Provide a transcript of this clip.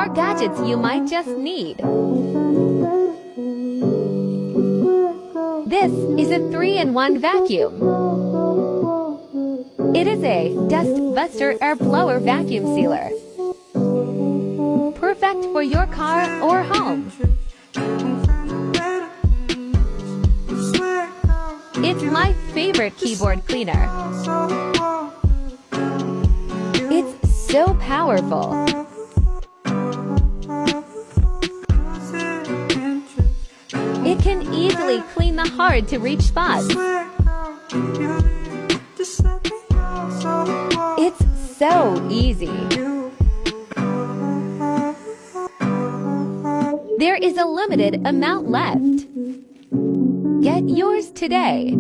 or gadgets you might just need. This is a 3-in-1 vacuum. It is a dust buster air blower vacuum sealer. Perfect for your car or home. It's my favorite keyboard cleaner. It's so powerful. It can easily clean the hard-to-reach spots. It's so easy. There is a limited amount left. Get yours today.